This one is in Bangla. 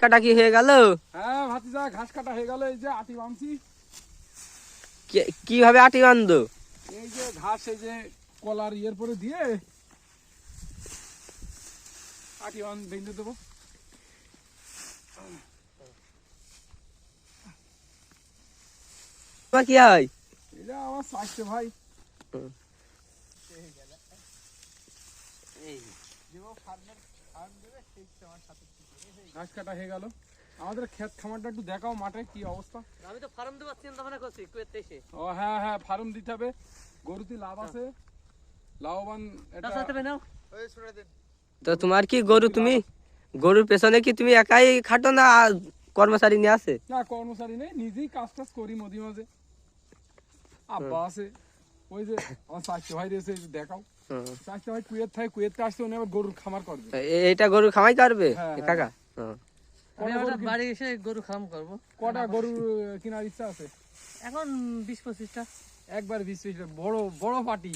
কাটা কি হয়ে গেল? হ্যাঁ ভাতিজা, ঘাস কাটা হয়ে গেল। এই যে আটি বাঁধছি। কিভাবে আটি বাঁধো? এই যে ঘাস, এই যে কলার ইয়ের পরে দিয়ে আটি বেঁধে দেবো। কি হয়? এটা আমার চাইছে ভাই। ঘাস কাটা হয়ে গেল। আমাদের ক্ষেত খামারটা একটু দেখাও, মাঠে কি অবস্থা। আমি তো ফার্ম দেবার চিন্তা ভাবনা করছি কুয়েতে এসে। ও হ্যাঁ হ্যাঁ, ফার্ম দিতে হবে। গরুতে লাভ আছে, লাভবান। তো তোমার কি গরু, তুমি গরুর পেছনে কি তুমি একাই খাটো না কর্মচারী নিয়ে আছে? না, কর্মচারী নেই, নিজেই কাজ টাজ করি মাঝে মাঝে। আব্বা আছে, ওই যে আমার চাচা ভাই রয়েছে, দেখাও। চাচা ভাই কুয়েত থাকে, কুয়েতে আসছে, উনি আবার গরুর খামার করবে। এটা গরুর খামাই করবে হ্যাঁ, কাকা? আমি আবার বাড়ি এসে গরু খাম করবো। কটা গরু কেনার ইচ্ছা আছে? এখন 20-25টা। একবার 20-25টা, বড় বড় পার্টি।